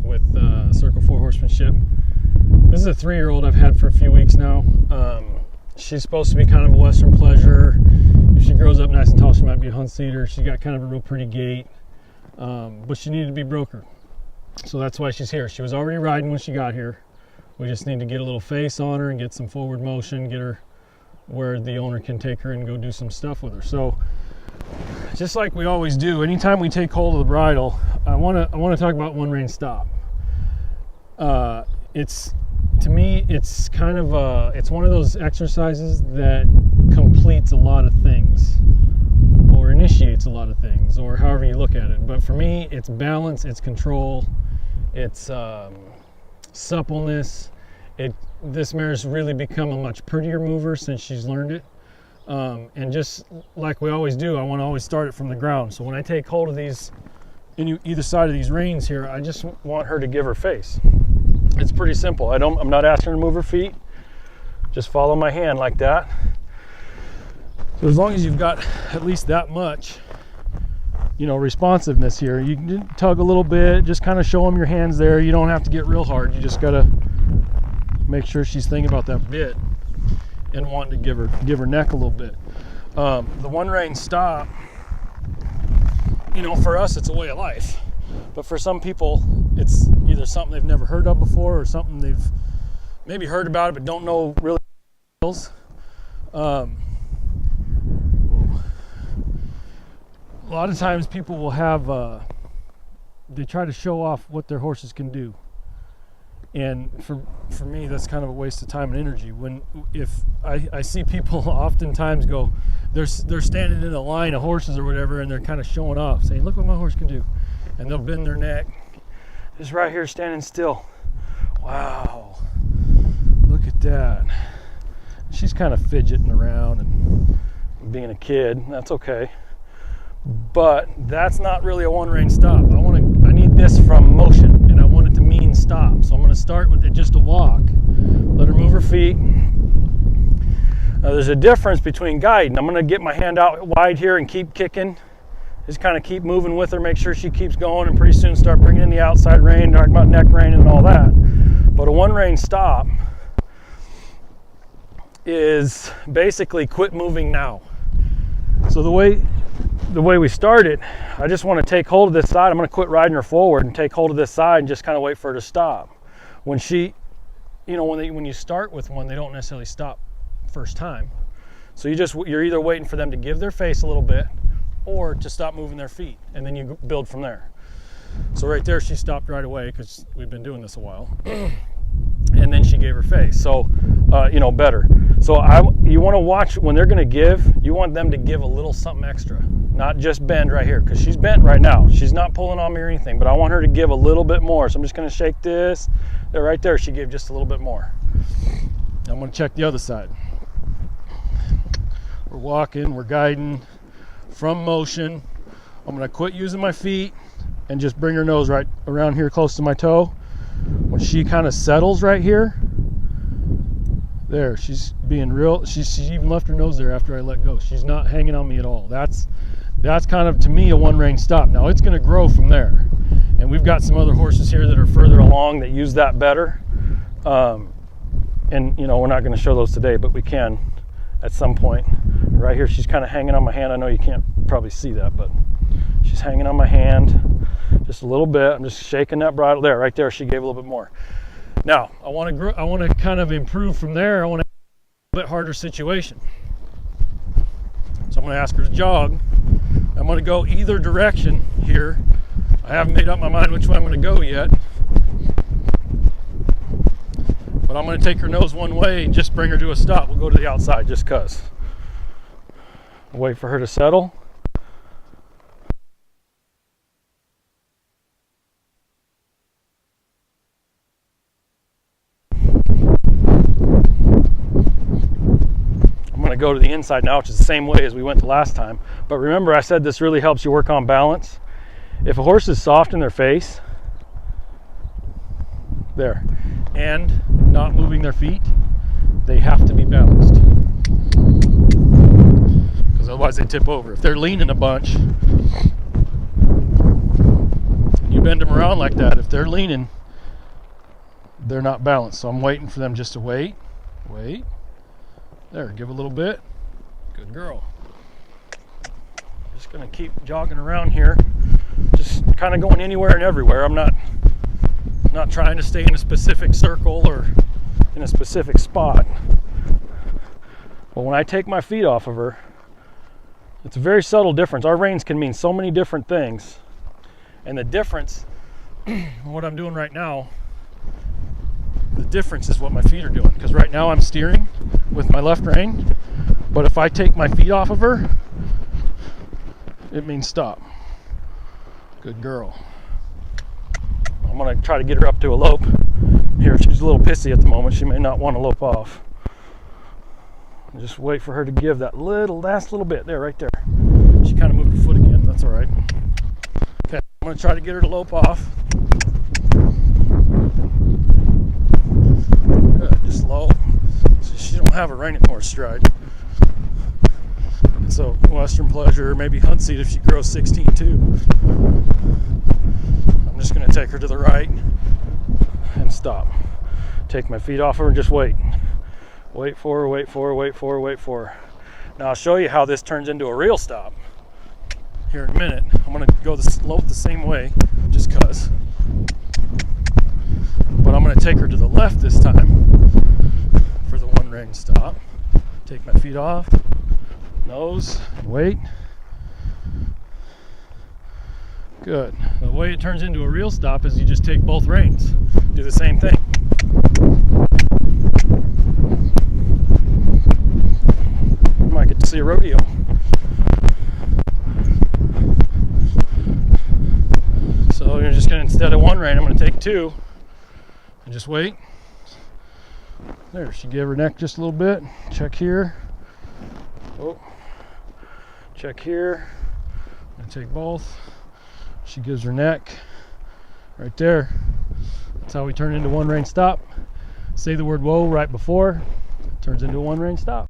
with Circle 4 Horsemanship. This is a 3-year-old I've had for a few weeks now. She's supposed to be kind of a Western pleasure. If she grows up nice and tall, she might be a hunt seater. She's got kind of a real pretty gait, but she needed to be brokered. So that's why she's here. She was already riding when she got here. We just need to get a little face on her and get some forward motion, get her where the owner can take her and go do some stuff with her. So just like we always do, anytime we take hold of the bridle, I want to talk about One Rein Stop. To me, it's kind of it's one of those exercises that completes a lot of things, or initiates a lot of things, or however you look at it. But for me, it's balance, it's control, it's suppleness. This mare's really become a much prettier mover since she's learned it. And just like we always do, I want to always start it from the ground. So when I take hold of these, either side of these reins here, I just want her to give her face. It's pretty simple. I'm not asking her to move her feet. Just follow my hand like that. So as long as you've got at least that much, responsiveness here, you can tug a little bit, just kind of show them your hands there. You don't have to get real hard. You just gotta make sure she's thinking about that bit and wanting to give her neck a little bit. The One Rein Stop, for us, it's a way of life. But for some people, it's either something they've never heard of before, or something they've maybe heard about it but don't know really. A lot of times people will have, they try to show off what their horses can do. And for me, that's kind of a waste of time and energy. If I see people oftentimes go, they're standing in a line of horses or whatever, and they're kind of showing off, saying, look what my horse can do. And they'll bend their neck, just right here standing still. Wow, look at that. She's kind of fidgeting around and being a kid. That's okay. But that's not really a One Rein Stop. I need this from motion, and I want it to mean stop. So I'm going to start with it just a walk. Let her move her feet. Now there's a difference between guiding. I'm going to get my hand out wide here and keep kicking. Just kind of keep moving with her, make sure she keeps going, and pretty soon start bringing in the outside rein, talking about neck rein and all that. But a One Rein Stop is basically quit moving now. So the way we start it, I just want to take hold of this side. I'm going to quit riding her forward and take hold of this side and just kind of wait for her to stop. When she, when you start with one, they don't necessarily stop first time. So you're either waiting for them to give their face a little bit or to stop moving their feet, and then you build from there. So right there, she stopped right away because we've been doing this a while. And then she gave her face. So, better. So you want to watch when they're going to give, you want them to give a little something extra, not just bend right here, because she's bent right now. She's not pulling on me or anything, but I want her to give a little bit more. So I'm just going to shake this. There, right there, she gave just a little bit more. I'm going to check the other side. We're walking, we're guiding from motion. I'm going to quit using my feet and just bring her nose right around here close to my toe. When she kind of settles right here, there, she's being real. She even left her nose there after I let go. She's not hanging on me at all. That's kind of, to me, a One Rein Stop. Now it's going to grow from there, and we've got some other horses here that are further along that use that better. And we're not going to show those today, but we can at some point. Right here, she's kind of hanging on my hand. I know you can't probably see that, but she's hanging on my hand just a little bit. I'm just shaking that bridle there. Right there, she gave a little bit more. Now I want to kind of improve from there. I want to have a bit harder situation. So I'm going to ask her to jog. I'm going to go either direction here. I haven't made up my mind which way I'm going to go yet. But I'm going to take her nose one way and just bring her to a stop. We'll go to the outside just because. Wait for her to settle. I'm going to go to the inside now, which is the same way as we went the last time. But remember, I said this really helps you work on balance. If a horse is soft in their face, there, and not moving their feet, they have to be balanced. Otherwise they tip over. If they're leaning a bunch, you you bend them around like that, if they're leaning, they're not balanced. So I'm waiting for them just to wait. There, give a little bit. Good girl. Just gonna keep jogging around here, just kind of going anywhere and everywhere. I'm not trying to stay in a specific circle or in a specific spot. But when I take my feet off of her, it's a very subtle difference. Our reins can mean so many different things. And the difference, what I'm doing right now, the difference is what my feet are doing. Because right now I'm steering with my left rein, but if I take my feet off of her, it means stop. Good girl. I'm gonna try to get her up to a lope. Here, she's a little pissy at the moment. She may not want to lope off. Just wait for her to give that last little bit there, right there. She kind of moved her foot again. That's all right. Okay, I'm gonna try to get her to lope off. Good, just low. So she don't have a reining horse stride. So Western Pleasure, maybe Hunt Seat if she grows 16 too. I'm just gonna take her to the right and stop. Take my feet off her and just wait. Wait for her. Now I'll show you how this turns into a real stop here in a minute. I'm gonna go the slope the same way, just cause. But I'm gonna take her to the left this time for the One Rein Stop. Take my feet off, nose, and wait. Good. The way it turns into a real stop is you just take both reins. Do the same thing. You might get to see a rodeo. So you're just gonna, instead of one rein, I'm gonna take two and just wait. There, she gave her neck just a little bit. Check here. Oh, check here. I'm gonna take both. She gives her neck right there. That's how we turn into One Rein Stop. Say the word whoa right before, turns into a One Rein Stop.